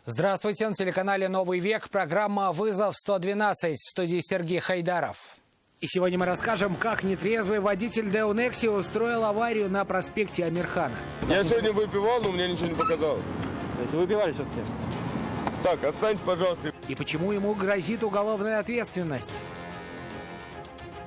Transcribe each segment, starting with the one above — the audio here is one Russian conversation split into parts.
Здравствуйте, на телеканале «Новый век» программа «Вызов 112». В студии Сергей Хайдаров. И сегодня мы расскажем, как нетрезвый водитель Део Некси устроил аварию на проспекте Амирхана. Я сегодня выпивал, но мне ничего не показал. То есть вы выпивали все-таки? Так, отстаньте, пожалуйста. И почему ему грозит уголовная ответственность?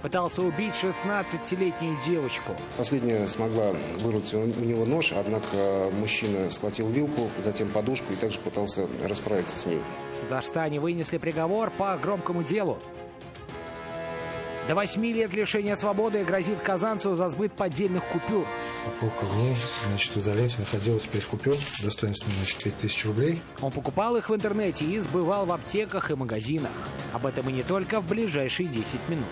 Пытался убить 16-летнюю девочку. Последняя смогла вырвать у него нож, однако мужчина схватил вилку, затем подушку и также пытался расправиться с ней. В Татарстане вынесли приговор по громкому делу. До 8 лет лишения свободы грозит казанцу за сбыт поддельных купюр. Около дней, в изоляции находилось 5 купюр достоинством, 5000 рублей. Он покупал их в интернете и сбывал в аптеках и магазинах. Об этом и не только в ближайшие 10 минут.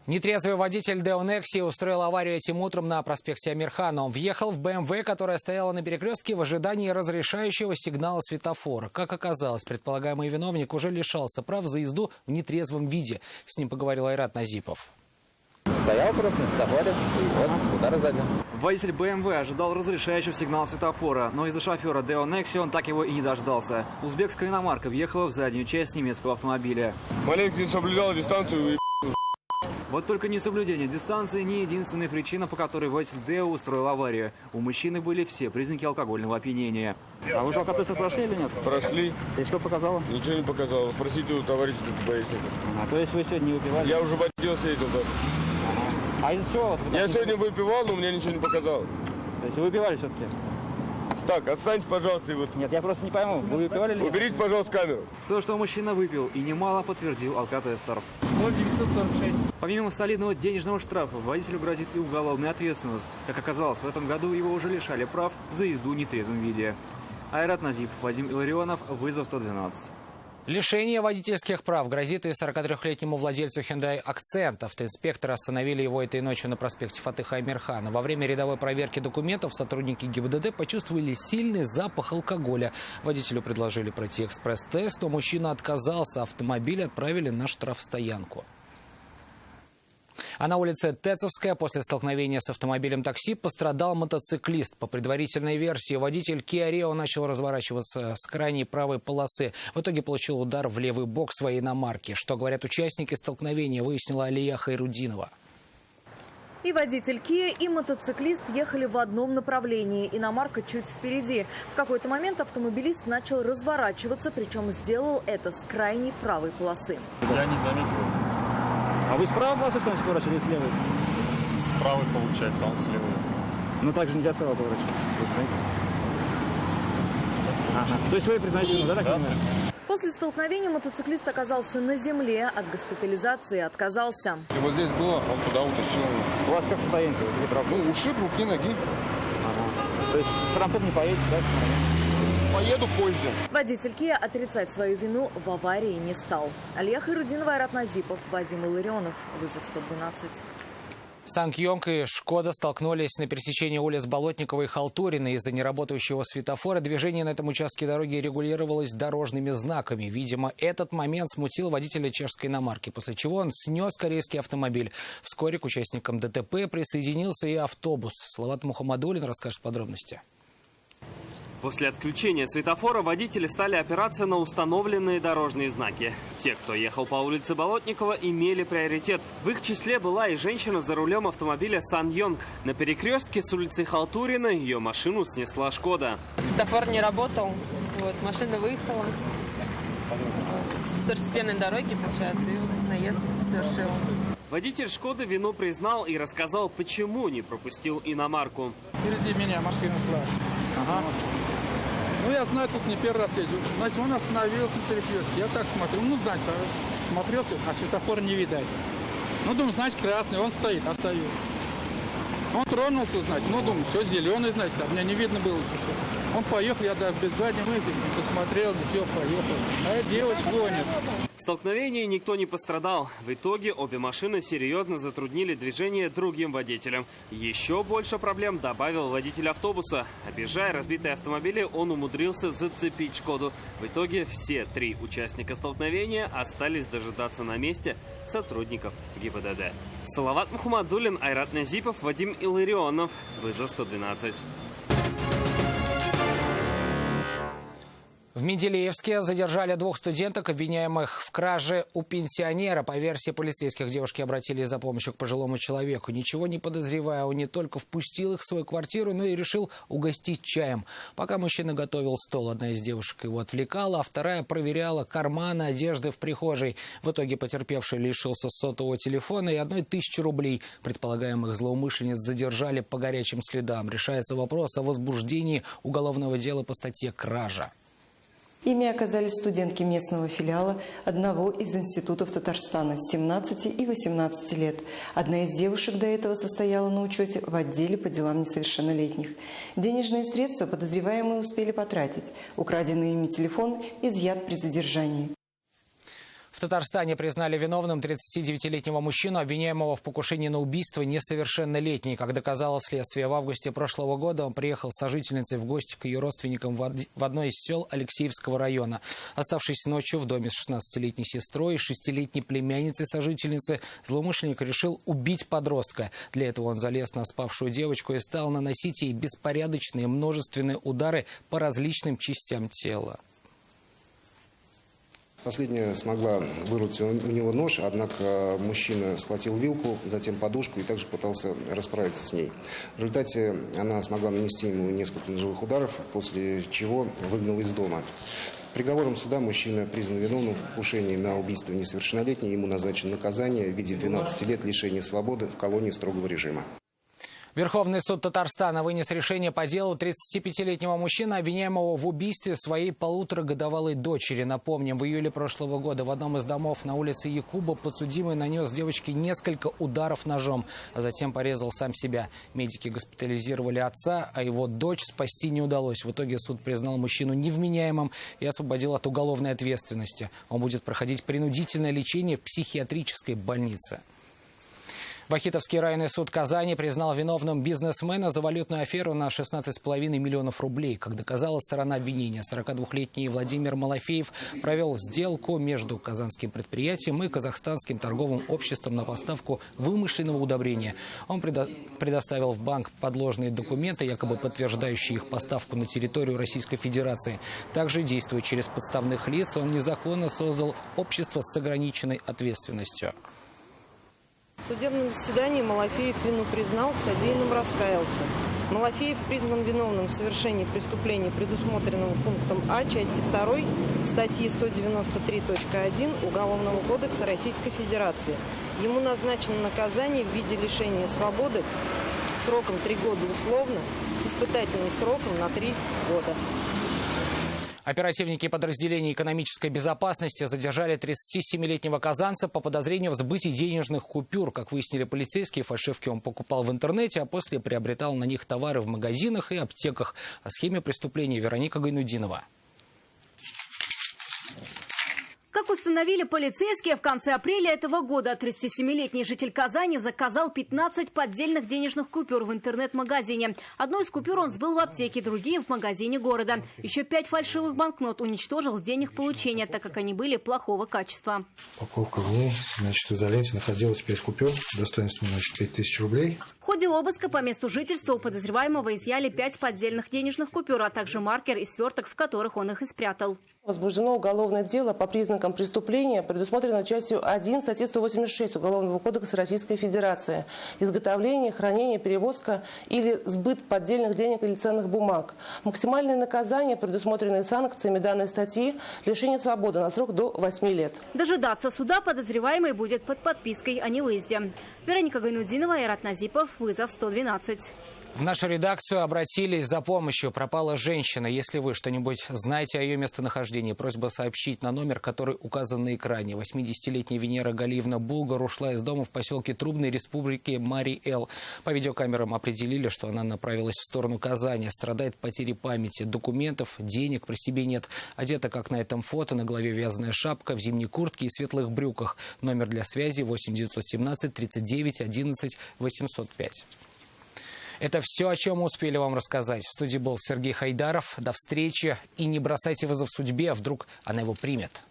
Нетрезвый водитель Део Некси устроил аварию этим утром на проспекте Амирхана. Он въехал в БМВ, которая стояла на перекрестке в ожидании разрешающего сигнала светофора. Как оказалось, предполагаемый виновник уже лишался прав за езду в нетрезвом виде. С ним поговорил Айрат Назипов. Стоял просто на светофоре, и вот удар сзади. Водитель БМВ ожидал разрешающего сигнала светофора, но из-за шофера Део Некси он так его и не дождался. Узбекская иномарка въехала в заднюю часть немецкого автомобиля. Маленько не соблюдал дистанцию и... Вот только несоблюдение дистанции не единственная причина, по которой водитель Део устроил аварию. У мужчины были все признаки алкогольного опьянения. А вы же алкотестер прошли или нет? Прошли. И что показало? Ничего не показало. Спросите у товарища ДТП. То есть вы сегодня не выпивали? Я уже в отдел съездил, да. А из-за чего? Я сегодня выпивал, но мне ничего не показал. То есть вы выпивали все-таки? Так, отстаньте, пожалуйста, и вот... Нет, я просто не пойму, вы выпивали или нет? Уберите, пожалуйста, камеру. То, что мужчина выпил, и немало подтвердил алкотестер. 0946. Помимо солидного денежного штрафа, водителю грозит и уголовная ответственность. Как оказалось, в этом году его уже лишали прав за езду в нетрезвом виде. Айрат Назипов, Вадим Илларионов, вызов 112. Лишение водительских прав грозит и 43-летнему владельцу Hyundai Accent. Автоинспекторы остановили его этой ночью на проспекте Фатыха Амирхана. Во время рядовой проверки документов сотрудники ГИБДД почувствовали сильный запах алкоголя. Водителю предложили пройти экспресс-тест, но мужчина отказался. Автомобиль отправили на штрафстоянку. А на улице Тецовская после столкновения с автомобилем такси пострадал мотоциклист. По предварительной версии, водитель Kia Rio начал разворачиваться с крайней правой полосы. В итоге получил удар в левый бок своей иномарки. Что говорят участники столкновения, выяснила Алия Хайрудинова. И водитель Kia, и мотоциклист ехали в одном направлении. Иномарка чуть впереди. В какой-то момент автомобилист начал разворачиваться, причем сделал это с крайней правой полосы. Я не заметил. А вы справа полосы что-нибудь поворачивали или слева? С правой получается, а он с левой. Ну так же нельзя справа поворачивать, вы знаете. Ага. То есть вы признаете, да, так понимаешь? После столкновения мотоциклист оказался на земле, от госпитализации отказался. И вот здесь было, он туда утащил. У вас как состояние? Ну, ушиб руки, ноги. Ага. То есть в трампом не поедете, да? Поеду позже. Водитель Kia отрицать свою вину в аварии не стал. Алия Хайрудинова, Айрат Назипов, Вадим Илларионов, вызов 112. Сан-Кьонг и Шкода столкнулись на пересечении улиц Болотникова и Халтурина. Из-за неработающего светофора движение на этом участке дороги регулировалось дорожными знаками. Видимо, этот момент смутил водителя чешской иномарки, после чего он снес корейский автомобиль. Вскоре к участникам ДТП присоединился и автобус. Салават Мухаммадуллин расскажет подробности. После отключения светофора водители стали опираться на установленные дорожные знаки. Те, кто ехал по улице Болотникова, имели приоритет. В их числе была и женщина за рулем автомобиля Сан-Йонг. На перекрестке с улицей Халтурина ее машину снесла Шкода. Светофор не работал, вот, машина выехала с второстепенной дороги, получается, и наезд совершил. Водитель Шкоды вину признал и рассказал, почему не пропустил иномарку. Впереди меня машина шла. Ага. Ну, я знаю, тут не первый раз езжу. Значит, он остановился на перекрестке. Я так смотрю, ну, значит, смотрел, а светофора не видать. Ну, думаю, значит, красный, он стоит, а стою. Он тронулся, значит, ну, думаю, все, зеленый, значит, а меня не видно было все. Он поехал, я даже без задней мысли посмотрел, ничего, поехал. А эта девочка гонит. В столкновении никто не пострадал. В итоге обе машины серьезно затруднили движение другим водителям. Еще больше проблем добавил водитель автобуса. Объезжая разбитые автомобили, он умудрился зацепить Шкоду. В итоге все три участника столкновения остались дожидаться на месте сотрудников ГИБДД. Салават Мухаммадуллин, Айрат Назипов, Вадим Илларионов. Вызов 112. В Менделеевске задержали 2 студенток, обвиняемых в краже у пенсионера. По версии полицейских, девушки обратились за помощью к пожилому человеку. Ничего не подозревая, он не только впустил их в свою квартиру, но и решил угостить чаем. Пока мужчина готовил стол, одна из девушек его отвлекала, а вторая проверяла карманы одежды в прихожей. В итоге потерпевший лишился сотового телефона и 1000 рублей. Предполагаемых злоумышленниц задержали по горячим следам. Решается вопрос о возбуждении уголовного дела по статье «Кража». Ими оказались студентки местного филиала одного из институтов Татарстана с 17 и 18 лет. Одна из девушек до этого состояла на учете в отделе по делам несовершеннолетних. Денежные средства подозреваемые успели потратить. Украденный ими телефон изъят при задержании. В Татарстане признали виновным 39-летнего мужчину, обвиняемого в покушении на убийство несовершеннолетней. Как доказало следствие, в августе прошлого года он приехал с сожительницей в гости к ее родственникам в одно из сел Алексеевского района. Оставшись ночью в доме с 16-летней сестрой и 6-летней племянницей сожительницы, злоумышленник решил убить подростка. Для этого он залез на спавшую девочку и стал наносить ей беспорядочные множественные удары по различным частям тела. Последняя смогла вырвать у него нож, однако мужчина схватил вилку, затем подушку и также пытался расправиться с ней. В результате она смогла нанести ему несколько ножевых ударов, после чего выгнал из дома. Приговором суда мужчина признан виновным в покушении на убийство несовершеннолетней. Ему назначено наказание в виде 12 лет лишения свободы в колонии строгого режима. Верховный суд Татарстана вынес решение по делу 35-летнего мужчины, обвиняемого в убийстве своей полуторагодовалой дочери. Напомним, в июле прошлого года в одном из домов на улице Якуба подсудимый нанес девочке несколько ударов ножом, а затем порезал сам себя. Медики госпитализировали отца, а его дочь спасти не удалось. В итоге суд признал мужчину невменяемым и освободил от уголовной ответственности. Он будет проходить принудительное лечение в психиатрической больнице. Вахитовский районный суд Казани признал виновным бизнесмена за валютную аферу на 16,5 миллионов рублей. Как доказала сторона обвинения, 42-летний Владимир Малафеев провел сделку между казанским предприятием и казахстанским торговым обществом на поставку вымышленного удобрения. Он предоставил в банк подложные документы, якобы подтверждающие их поставку на территорию Российской Федерации. Также, действуя через подставных лиц, он незаконно создал общество с ограниченной ответственностью. В судебном заседании Малафеев вину признал, в содеянном раскаялся. Малафеев признан виновным в совершении преступления, предусмотренного пунктом А части 2 статьи 193.1 Уголовного кодекса Российской Федерации. Ему назначено наказание в виде лишения свободы сроком 3 года условно, с испытательным сроком на 3 года. Оперативники подразделения экономической безопасности задержали 37-летнего казанца по подозрению в сбытии денежных купюр. Как выяснили полицейские, фальшивки он покупал в интернете, а после приобретал на них товары в магазинах и аптеках. О схеме преступления Вероника Гайнудинова. Как установили полицейские, в конце апреля этого года 37-летний житель Казани заказал 15 поддельных денежных купюр в интернет-магазине. Одну из купюр он сбыл в аптеке, другие в магазине города. Еще 5 фальшивых банкнот уничтожил в день их получения, так как они были плохого качества. Упаковка в ней, в изоленте находилось 5 купюр, достоинством 5000 рублей. В ходе обыска по месту жительства у подозреваемого изъяли 5 поддельных денежных купюр, а также маркер и сверток, в которых он их и спрятал. Возбуждено уголовное дело по признакам преступления, предусмотрено частью 1 статьи 186 Уголовного кодекса Российской Федерации. Изготовление, хранение, перевозка или сбыт поддельных денег или ценных бумаг. Максимальное наказание, предусмотренное санкциями данной статьи, лишение свободы на срок до 8 лет. Дожидаться суда подозреваемый будет под подпиской о невыезде. Вероника Гайнудинова, Айрат Назипов, вызов 112. В нашу редакцию обратились за помощью. Пропала женщина. Если вы что-нибудь знаете о ее местонахождении, просьба сообщить на номер, который указан на экране. 80-летняя Венера Галиевна Булгар ушла из дома в поселке Трубной Республики Мари-Эл. По видеокамерам определили, что она направилась в сторону Казани. Страдает потерей памяти, документов, денег при себе нет. Одета, как на этом фото, на голове вязаная шапка, в зимней куртке и светлых брюках. Номер для связи 8 917 39 11 805. Это все, о чем мы успели вам рассказать. В студии был Сергей Хайдаров. До встречи. И не бросайте вызов судьбе, а вдруг она его примет.